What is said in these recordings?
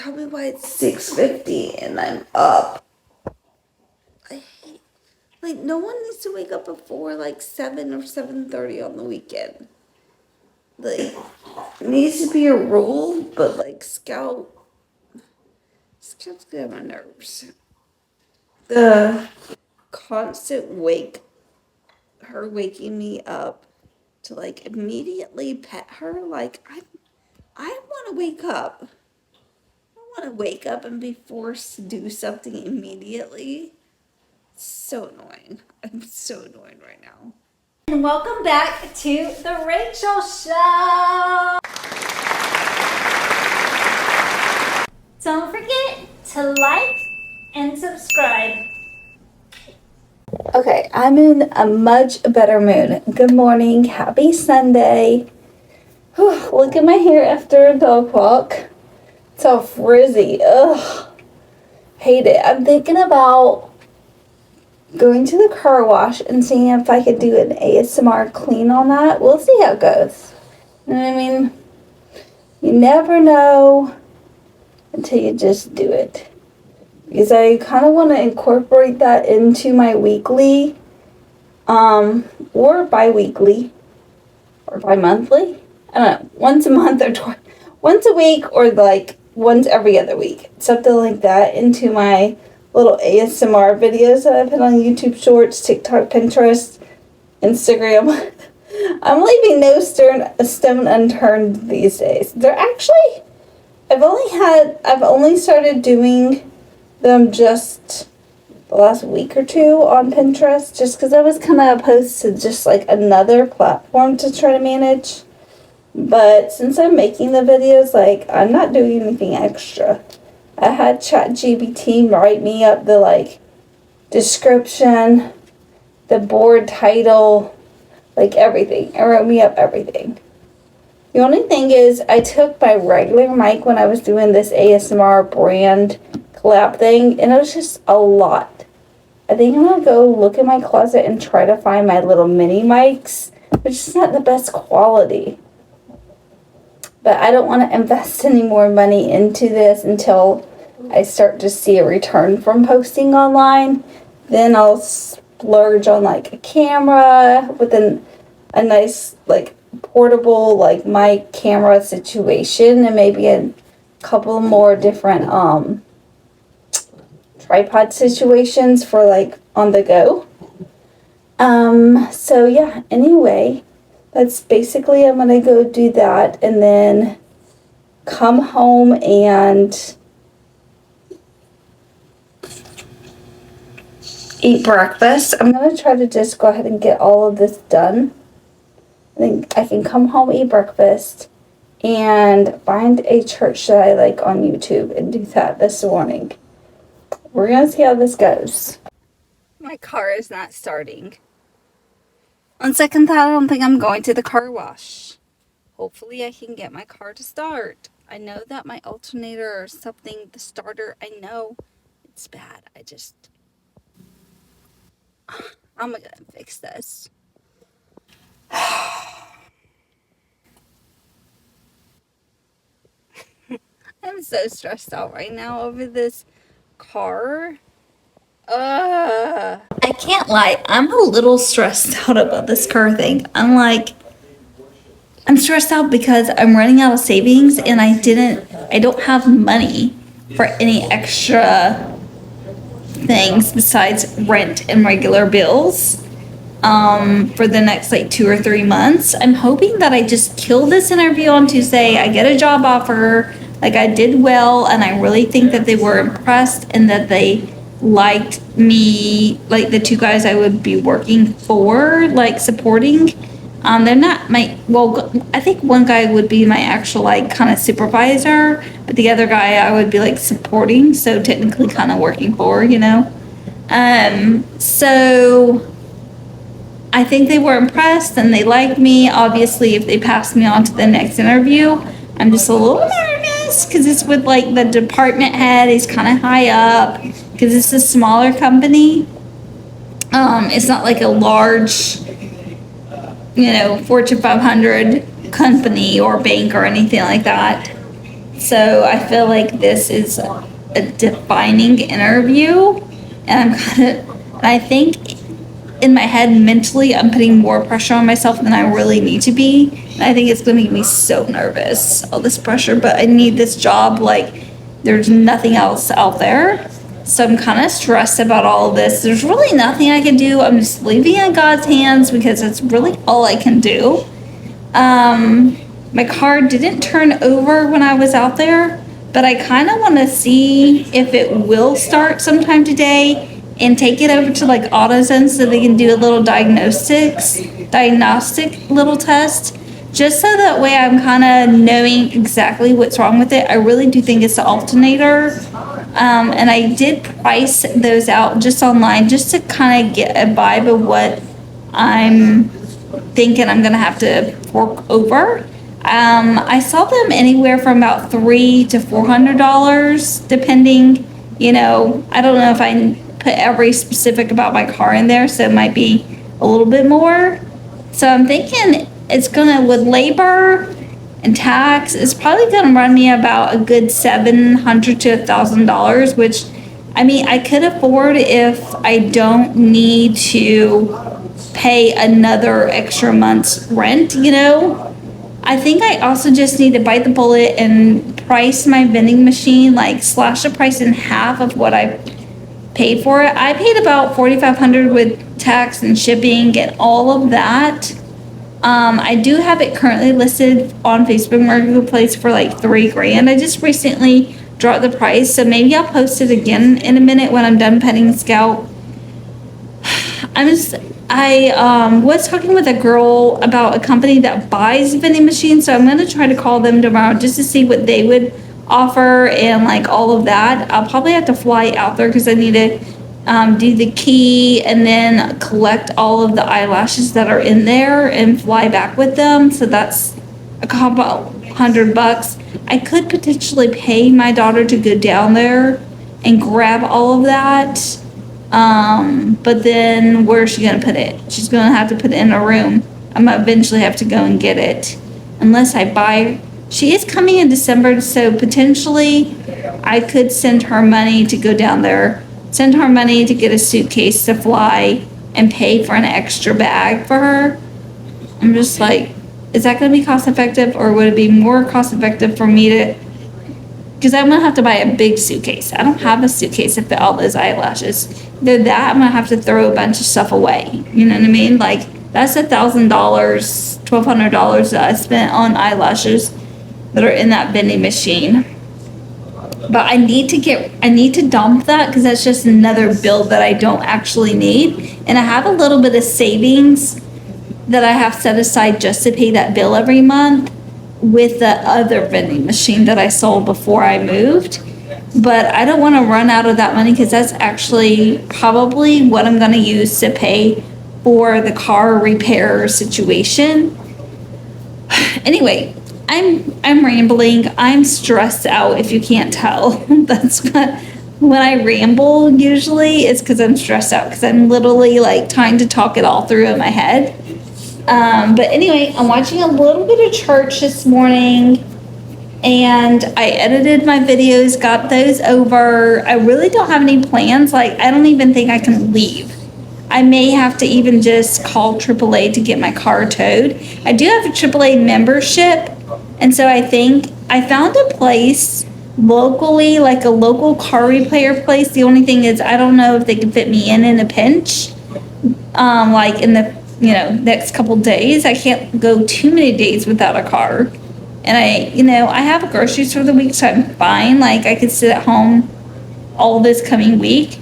tell me why it's 6:50 and I'm up. I hate, like, no one needs to wake up before like 7 or 7:30 on the weekend. Like, it needs to be a rule, but like Scout's get on my nerves. The constant her waking me up to like immediately pet her. Like, I want to wake up. I want to wake up and be forced to do something immediately. It's so annoying. I'm so annoyed right now. And welcome back to the Rachel Show. Don't forget to like and subscribe. Okay, I'm in a much better mood. Good morning. Happy Sunday. Whew, look at my hair after a dog walk. It's all frizzy. Ugh. Hate it. I'm thinking about going to the car wash and seeing if I could do an ASMR clean on that. We'll see how it goes. You know what I mean? You never know until you just do it. Because I kind of want to incorporate that into my weekly, or bi-weekly, or bi-monthly. I don't know, once a month or once a week, or like once every other week. Something like that into my little ASMR videos that I put on YouTube Shorts, TikTok, Pinterest, Instagram. I'm leaving no stone unturned these days. They're actually, I've only started doing them just the last week or two on Pinterest, just because I was kind of opposed to just like another platform to try to manage. But since I'm making the videos, like, I'm not doing anything extra. I had ChatGPT write me up the like description, the board title, like everything. It wrote me up everything. The only thing is, I took my regular mic when I was doing this ASMR brand collab thing, and it was just a lot. I think I'm gonna go look in my closet and try to find my little mini mics, which is not the best quality. But I don't want to invest any more money into this until I start to see a return from posting online. Then I'll splurge on like a camera with a nice like portable like mic camera situation, and maybe a couple more different tripod situations for like on the go. So yeah, anyway, that's basically, I'm gonna go do that and then come home and eat breakfast. I'm gonna try to just go ahead and get all of this done. I think I can come home, eat breakfast, and find a church that I like on YouTube and do that this morning. We're gonna see how this goes. My car is not starting. On second thought, I don't think I'm going to the car wash. Hopefully I can get my car to start. I know that my alternator or something, the starter, I know it's bad. I'm gonna fix this. I'm so stressed out right now over this car. I can't lie, I'm a little stressed out about this car thing. I'm stressed out because I'm running out of savings and I don't have money for any extra things besides rent and regular bills for the next like 2 or 3 months. I'm hoping that I just kill this interview on Tuesday. I get a job offer, like I did well, and I really think that they were impressed and that they liked me, like the two guys I would be working for, like supporting. They're not I think one guy would be my actual like kind of supervisor, but the other guy I would be like supporting, so technically kind of working for, you know. So I think they were impressed and they liked me. Obviously, if they passed me on to the next interview, I'm just a little nervous because it's with like the department head. He's kind of high up because it's a smaller company. It's not like a large, Fortune 500 company or bank or anything like that. So I feel like this is a defining interview, and I think in my head mentally I'm putting more pressure on myself than I really need to be. And I think it's gonna make me so nervous, all this pressure, but I need this job like there's nothing else out there. So I'm kind of stressed about all of this. There's really nothing I can do. I'm just leaving it in God's hands because it's really all I can do. My car didn't turn over when I was out there, but I kind of want to see if it will start sometime today and take it over to like AutoZone so they can do a little diagnostic little test, just so that way I'm kind of knowing exactly what's wrong with it. I really do think it's the alternator. And I did price those out just online just to kind of get a vibe of what I'm thinking I'm gonna have to fork over. I saw them anywhere from about $300 to $400, depending. I don't know if I put every specific about my car in there, so it might be a little bit more. So I'm thinking it's gonna, with labor and tax, it's probably gonna run me about a good $700 to $1,000, which I could afford if I don't need to pay another extra month's rent. I think I also just need to bite the bullet and price my vending machine, like slash the price in half of what I paid for it. I paid about $4,500 with tax and shipping and all of that. I do have it currently listed on Facebook Marketplace for like $3,000. I just recently dropped the price, so maybe I'll post it again in a minute when I'm done petting Scout. I was talking with a girl about a company that buys vending machines, so I'm going to try to call them tomorrow just to see what they would offer and like all of that. I'll probably have to fly out there because I need to do the key and then collect all of the eyelashes that are in there and fly back with them. So that's a couple $100. I could potentially pay my daughter to go down there and grab all of that. But then where's she gonna put it? She's gonna have to put it in a room. I'm gonna eventually have to go and get it. Unless I buy, she is coming in December, so potentially I could send her money to go down there, send her money to get a suitcase to fly and pay for an extra bag for her. I'm just like, is that gonna be cost effective, or would it be more cost effective for me to, because I'm gonna have to buy a big suitcase. I don't have a suitcase to fit all those eyelashes. Either that, I'm gonna have to throw a bunch of stuff away. You know what I mean? Like, that's $1,000, $1,200 that I spent on eyelashes that are in that vending machine. But I need to dump that because that's just another bill that I don't actually need. And I have a little bit of savings that I have set aside just to pay that bill every month with the other vending machine that I sold before I moved. But I don't want to run out of that money because that's actually probably what I'm going to use to pay for the car repair situation. Anyway, I'm rambling. I'm stressed out, if you can't tell. That's when I ramble usually, it's because I'm stressed out because I'm literally like trying to talk it all through in my head. But anyway, I'm watching a little bit of church this morning, and I edited my videos, got those over. I really don't have any plans. Like, I don't even think I can leave. I may have to even just call AAA to get my car towed. I do have a AAA membership, and so I think I found a place locally, like a local car repair place. The only thing is I don't know if they can fit me in a pinch, like in the next couple days. I can't go too many days without a car. And I have groceries for the week, so I'm fine. Like, I could sit at home all this coming week.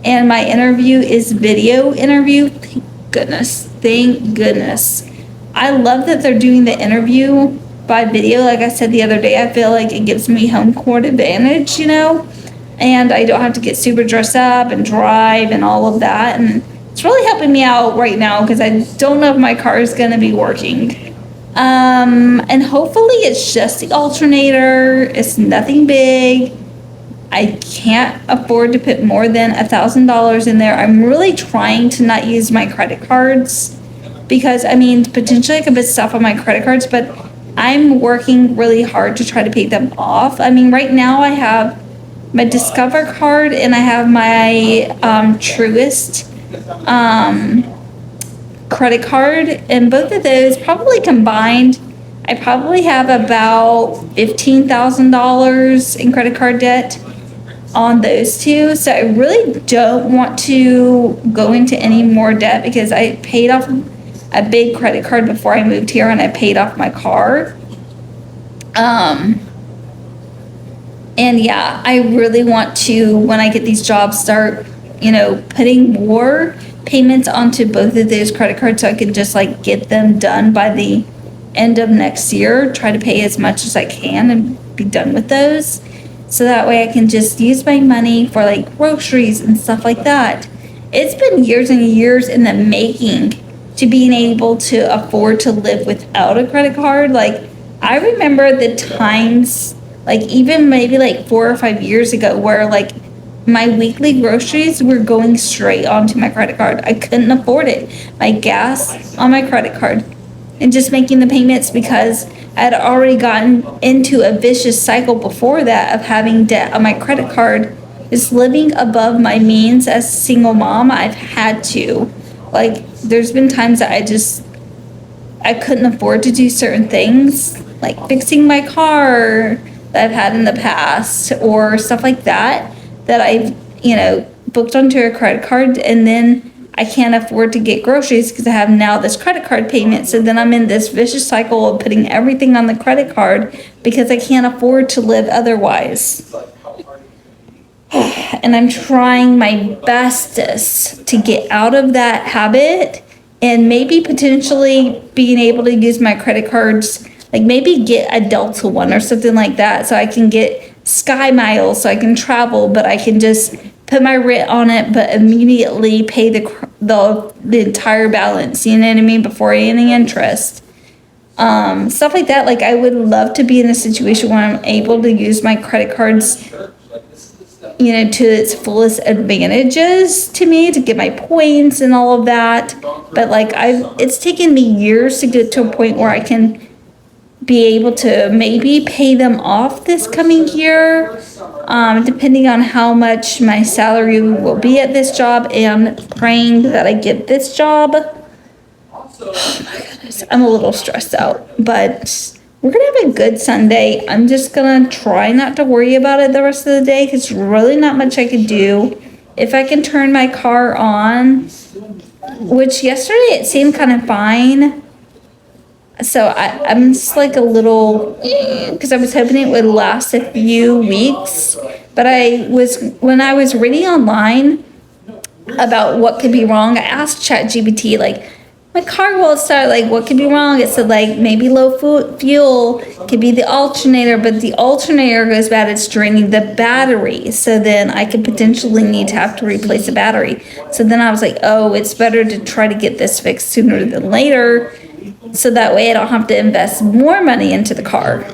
And my interview is video interview. Thank goodness. I love that they're doing the interview by video. Like I said the other day, I feel like it gives me home court advantage, and I don't have to get super dressed up and drive and all of that. And it's really helping me out right now because I don't know if my car is going to be working. And hopefully it's just the alternator. It's nothing big. I can't afford to put more than $1,000 in there. I'm really trying to not use my credit cards because, potentially I could put stuff on my credit cards, but I'm working really hard to try to pay them off. I mean, right now I have my Discover card and I have my Truist credit card, and both of those probably combined, I probably have about $15,000 in credit card debt on those two. So I really don't want to go into any more debt because I paid off a big credit card before I moved here and I paid off my car. And yeah, I really want to, when I get these jobs, start, putting more payments onto both of those credit cards so I can just like get them done by the end of next year, try to pay as much as I can and be done with those. So that way I can just use my money for like groceries and stuff like that. It's been years and years in the making to being able to afford to live without a credit card. Like, I remember the times, like even maybe like 4 or 5 years ago, where like my weekly groceries were going straight onto my credit card. I couldn't afford it. My gas on my credit card and just making the payments because I had already gotten into a vicious cycle before that of having debt on my credit card. Just living above my means as a single mom, I've had to. Like, there's been times that I couldn't afford to do certain things, like fixing my car that I've had in the past or stuff like that I've, booked onto a credit card, and then I can't afford to get groceries because I have now this credit card payment. So then I'm in this vicious cycle of putting everything on the credit card because I can't afford to live otherwise. And I'm trying my bestest to get out of that habit and maybe potentially being able to use my credit cards, like maybe get a Delta one or something like that so I can get Sky Miles so I can travel, but I can just put my rent on it but immediately pay the entire balance, you know what I mean, before any interest. Stuff like that. Like, I would love to be in a situation where I'm able to use my credit cards, to its fullest advantages to me, to get my points and all of that. But like, it's taken me years to get to a point where I can be able to maybe pay them off this coming year, depending on how much my salary will be at this job, and praying that I get this job. Oh my goodness, I'm a little stressed out, but we're gonna have a good Sunday. I'm just gonna try not to worry about it the rest of the day because there's really not much I can do. If I can turn my car on, which yesterday it seemed kind of fine. So I'm just like a little, because I was hoping it would last a few weeks. But when I was reading online about what could be wrong, I asked ChatGPT, like, my car won't start, like, what could be wrong? It said, like, maybe low fuel, could be the alternator, but the alternator goes bad, it's draining the battery. So then I could potentially need to have to replace the battery. So then I was like, oh, it's better to try to get this fixed sooner than later, so that way I don't have to invest more money into the car.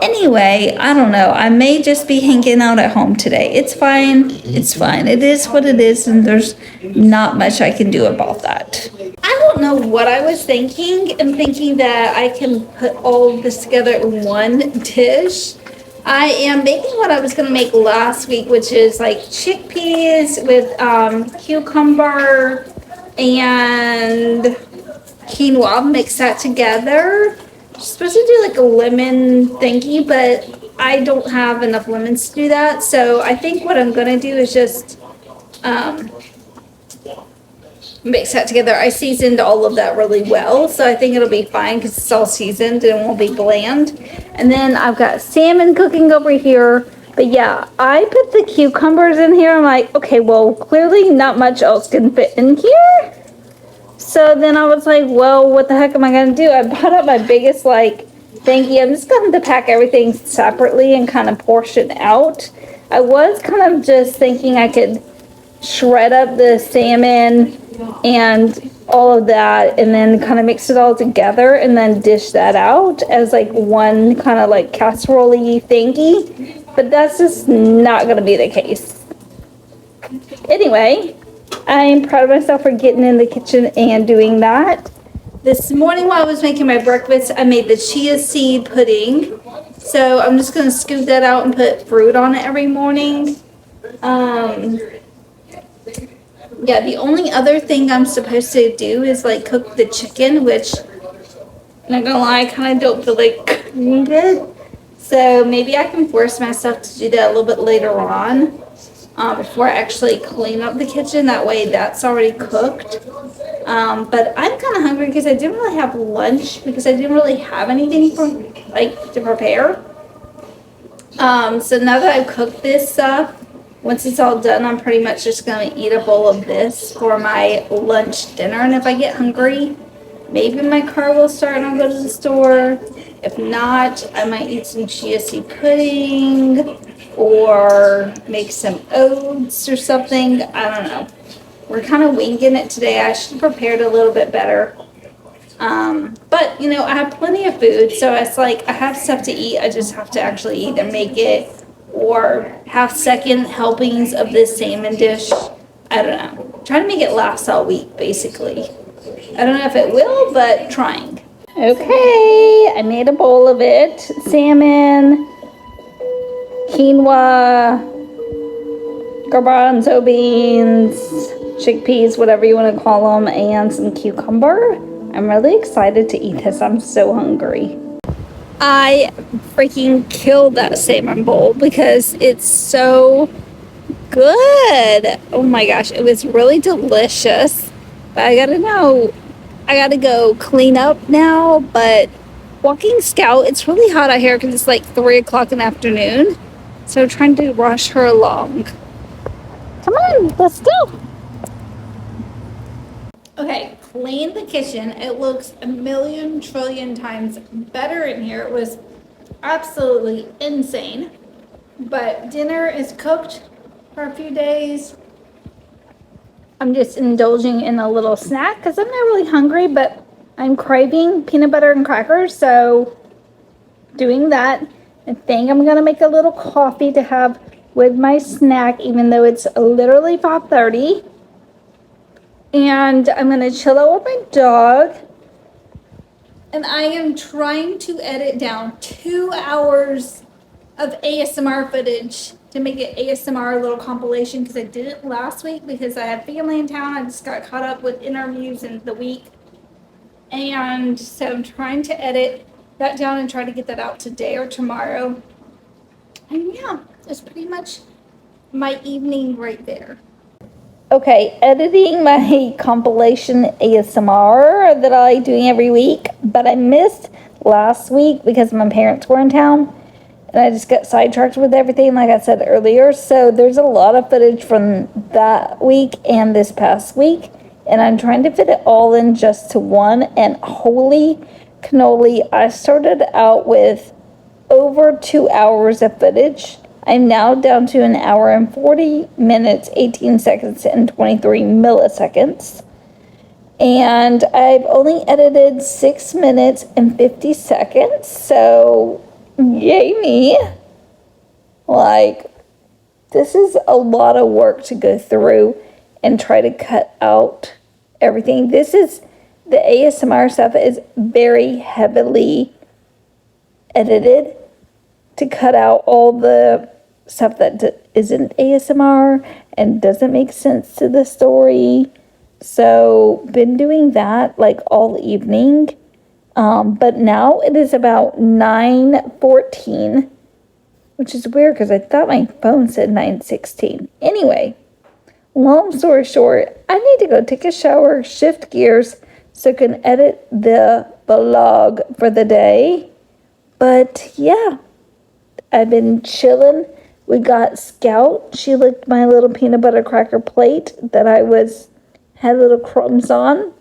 Anyway, I don't know. I may just be hanging out at home today. It's fine. It's fine. It is what it is, and there's not much I can do about that. I don't know what I was thinking. I'm thinking that I can put all of this together in one dish. I am making what I was going to make last week, which is like chickpeas with cucumber and quinoa. Mix that together. I'm supposed to do like a lemon thingy, but I don't have enough lemons to do that. So I think what I'm gonna do is just mix that together. I seasoned all of that really well, so I think it'll be fine because it's all seasoned and it won't be bland. And then I've got salmon cooking over here. But yeah, I put the cucumbers in here. I'm like, okay, well, clearly not much else can fit in here. So then I was like, well, what the heck am I going to do? I bought up my biggest, thingy. I'm just going to pack everything separately and kind of portion out. I was kind of just thinking I could shred up the salmon and all of that and then kind of mix it all together and then dish that out as one kind of casserole-y thingy. But that's just not going to be the case. Anyway, I'm proud of myself for getting in the kitchen and doing that. This morning while I was making my breakfast, I made the chia seed pudding. So I'm just going to scoop that out and put fruit on it every morning. Yeah, the only other thing I'm supposed to do is like cook the chicken, which I'm not gonna lie, I kind of don't feel like cooking it. So maybe I can force myself to do that a little bit later on, before I actually clean up the kitchen. That way that's already cooked. But I'm kind of hungry because I didn't really have lunch because I didn't really have anything for like to prepare. So now that I've cooked this stuff, once it's all done, I'm pretty much just gonna eat a bowl of this for my lunch dinner. And if I get hungry, maybe my car will start and I'll go to the store. If not, I might eat some chia seed pudding or make some oats or something. I don't know. We're kind of winging it today. I should have prepared a little bit better. But you know, I have plenty of food, so it's like I have stuff to eat. I just have to actually either make it or have second helpings of this salmon dish. I don't know. Try to make it last all week, basically. I don't know if it will, but trying. Okay, I made a bowl of it. Salmon, quinoa, garbanzo beans, chickpeas, whatever you want to call them, and some cucumber. I'm really excited to eat this. I'm so hungry. I freaking killed that salmon bowl because it's so good. Oh my gosh, it was really delicious. But I gotta go clean up now. But walking Scout, it's really hot out here because it's like 3 o'clock in the afternoon. So I'm trying to rush her along. Come on, let's go. Okay, clean the kitchen. It looks a million trillion times better in here. It was absolutely insane. But dinner is cooked for a few days. I'm just indulging in a little snack because I'm not really hungry, but I'm craving peanut butter and crackers. So doing that. I think I'm gonna make a little coffee to have with my snack, even though it's literally 5:30. And I'm gonna chill out with my dog. And I am trying to edit down 2 hours of ASMR footage to make an ASMR little compilation because I did it last week because I had family in town. I just got caught up with interviews in the week. And so I'm trying to edit that down and try to get that out today or tomorrow. And yeah, that's pretty much my evening right there. Okay, editing my compilation ASMR that I doing every week, but I missed last week because my parents were in town and I just got sidetracked with everything like I said earlier. So there's a lot of footage from that week and this past week, and I'm trying to fit it all in just to one. And holy cannoli, I started out with over 2 hours of footage. I'm now down to 1 hour and 40 minutes, 18 seconds, and 23 milliseconds. And I've only edited 6 minutes and 50 seconds. So, yay me. Like, this is a lot of work to go through and try to cut out everything. The ASMR stuff is very heavily edited to cut out all the stuff that isn't ASMR and doesn't make sense to the story. So been doing that like all evening. But now it is about 9:14, which is weird because I thought my phone said 9:16. Anyway, long story short, I need to go take a shower, shift gears so I can edit the vlog for the day. But yeah, I've been chilling. We got Scout. She licked my little peanut butter cracker plate that had little crumbs on.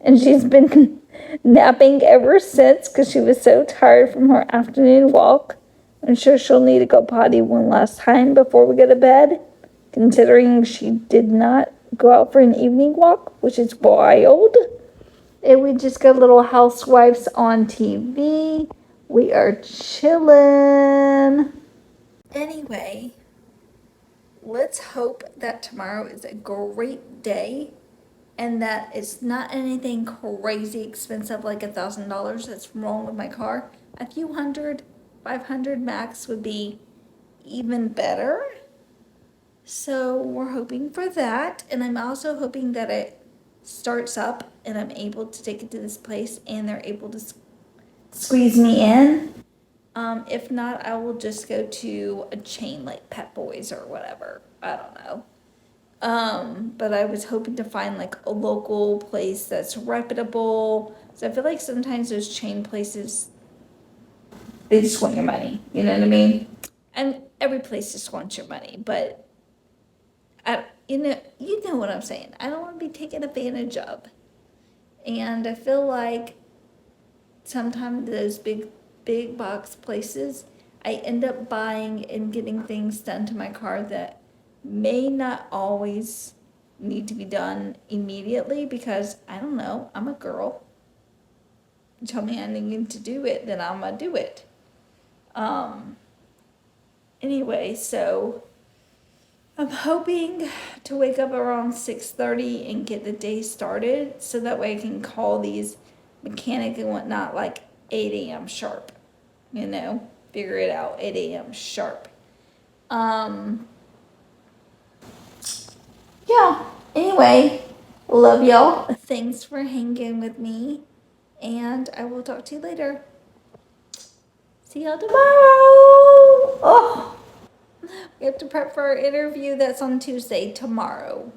And she's been napping ever since because she was so tired from her afternoon walk. I'm sure she'll need to go potty one last time before we go to bed, considering she did not go out for an evening walk, which is wild. And we just got Little Housewives on TV. We are chilling. Anyway, let's hope that tomorrow is a great day and that it's not anything crazy expensive like $1,000 that's wrong with my car. A few hundred, 500 max would be even better. So we're hoping for that, and I'm also hoping that it starts up and I'm able to take it to this place and they're able to squeeze me in. If not, I will just go to a chain like Pet Boys or whatever. I don't know. But I was hoping to find like a local place that's reputable. So I feel like sometimes those chain places, they just want your money. You know what I mean? And every place just wants your money, but you know what I'm saying. I don't want to be taken advantage of. And I feel like sometimes those big box places, I end up buying and getting things done to my car that may not always need to be done immediately because I don't know, I'm a girl. You tell me I need to do it, then I'm gonna do it. Anyway, so I'm hoping to wake up around 6:30 and get the day started so that way I can call these mechanic and whatnot like 8 a.m. sharp. Figure it out 8 a.m. sharp. Yeah, anyway, love y'all. Thanks for hanging with me, and I will talk to you later. See y'all tomorrow. Oh, we have to prep for our interview that's on Tuesday tomorrow.